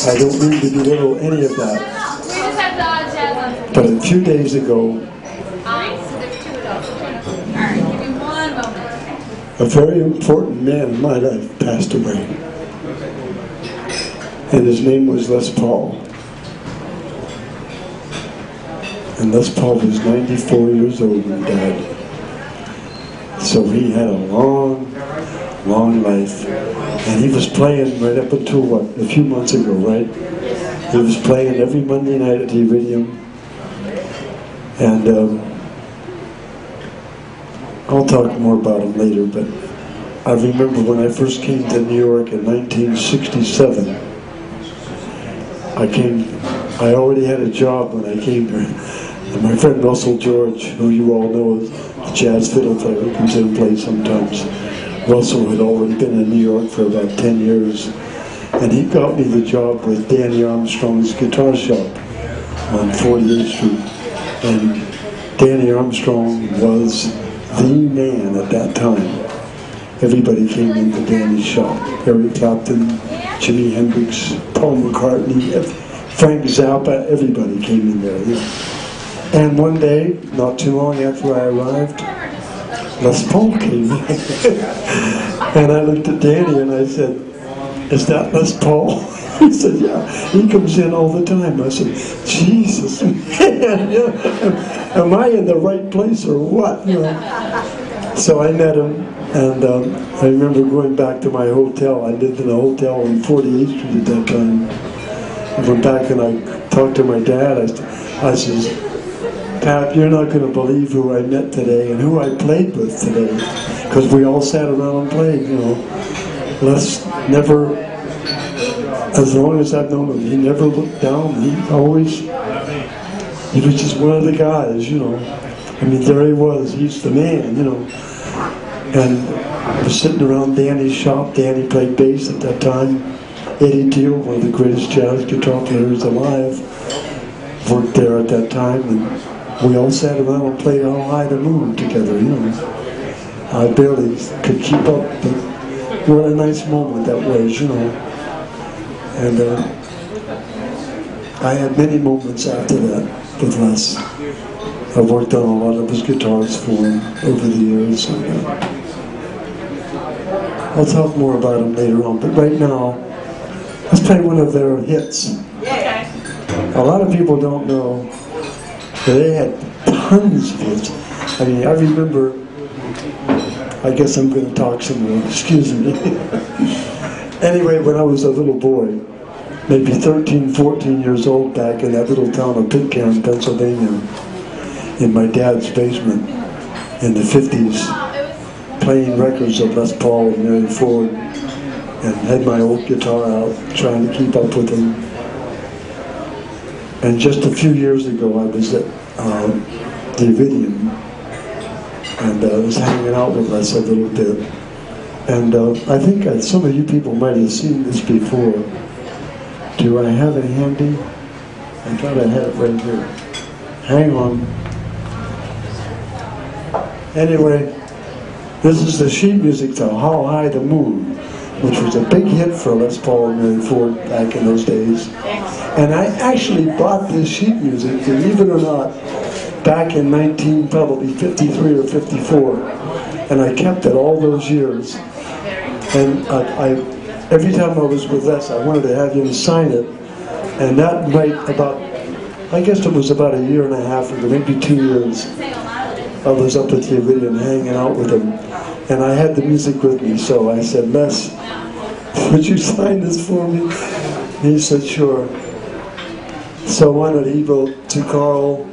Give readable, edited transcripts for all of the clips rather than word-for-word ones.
I don't mean to belittle any of that. But a few days ago, a very important man in my life passed away. And his name was Les Paul. And Les Paul was 94 years old when he died. So he had a long, long life. And he was playing right up until, what, a few months ago, right? He was playing every Monday night at the Iridium. And I'll talk more about him later, but I remember when I first came to New York in 1967. I already had a job when I came here. And my friend Russell George, who you all know is a jazz fiddle player who comes in and plays sometimes. Russell had already been in New York for about 10 years. And he got me the job with Danny Armstrong's guitar shop on 48th Street. And Danny Armstrong was the man at that time. Everybody came into Danny's shop. Eric Clapton, Jimi Hendrix, Paul McCartney, Frank Zappa, everybody came in there. Yeah. And one day, not too long after I arrived, Les Paul came in. And I looked at Danny and I said, "Is that Les Paul?" He said, "Yeah, he comes in all the time." I said, "Jesus, man, am I in the right place or what?" You know? So I met him, and I remember going back to my hotel. I lived in a hotel on 48th Street at that time. I went back and I talked to my dad. I says, "Pat, you're not going to believe who I met today and who I played with today." Because we all sat around and played, you know. Les never, as long as I've known him, he never looked down. He was just one of the guys, you know. I mean, there he was. He's the man, you know. And I was sitting around Danny's shop. Danny played bass at that time. Eddie Teal, one of the greatest jazz guitar players alive, worked there at that time. And we all sat around and played How High the Moon together, you know. I barely could keep up, but what a nice moment that was, you know. And I had many moments after that with Les. I worked on a lot of his guitars for him over the years. And, I'll talk more about him later on, but right now, let's play one of their hits. A lot of people don't know that they had tons of hits. I mean, I remember, I guess I'm going to talk some more, excuse me. Anyway, when I was a little boy, maybe 13, 14 years old, back in that little town of Pitcairn, Pennsylvania, in my dad's basement in the 50s, playing records of Les Paul and Mary Ford, and had my old guitar out, trying to keep up with them. And just a few years ago, I was at the Iridium, and I was hanging out with Les a little bit. And I think some of you people might have seen this before. Do I have it handy? I thought I had it right here. Hang on. Anyway, this is the sheet music to How High the Moon, which was a big hit for Les Paul and Mary Ford back in those days. And I actually bought this sheet music, believe it or not, back in probably 53 or 54. And I kept it all those years. And every time I was with Les, I wanted to have him sign it. And that night, I guess it was about a year and a half, or maybe 2 years, I was up at the Iridium hanging out with him. And I had the music with me, so I said, "Les, would you sign this for me?" He said, "Sure." So on it, he wrote to Carl,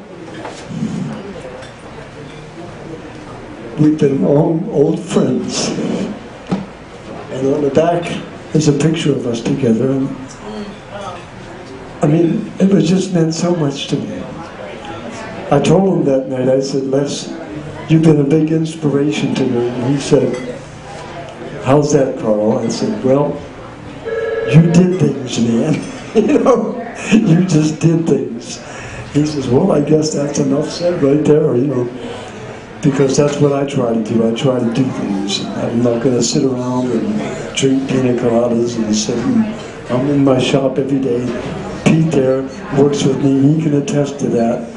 "We've been old friends." And on the back is a picture of us together. And I mean, it just meant so much to me. I told him that night, I said, "Les, you've been a big inspiration to me." And he said, "How's that, Carl?" I said, "Well, you did things, man." You know, you just did things. He says, "Well, I guess that's enough said right there, you know." Because that's what I try to do. I try to do things. I'm not going to sit around and drink pina coladas and sit and I'm in my shop every day. Pete there works with me. He can attest to that.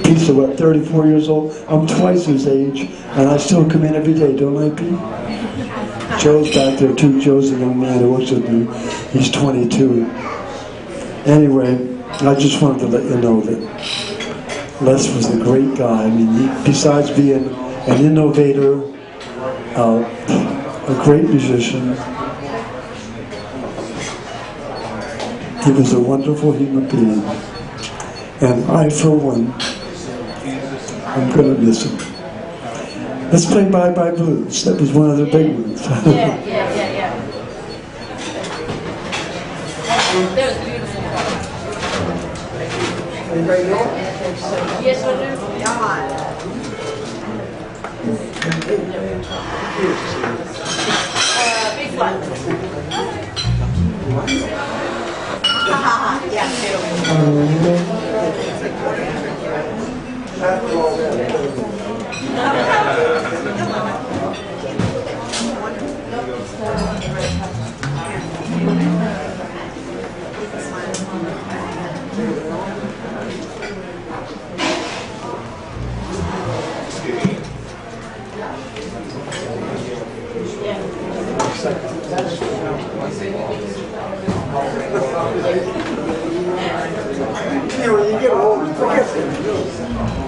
Pete's what, 34 years old? I'm twice his age, and I still come in every day, don't I, Pete? Joe's back there too. Joe's a young man who works with me. He's 22. Anyway, I just wanted to let you know that Les was a great guy. I mean, besides being an innovator, a great musician, he was a wonderful human being. And I, for one, I'm going to miss him. Let's play Bye Bye Blues. That was one of the big ones. Yeah. That was beautiful. Yes, I do. Big flat. When you get old, you forget things.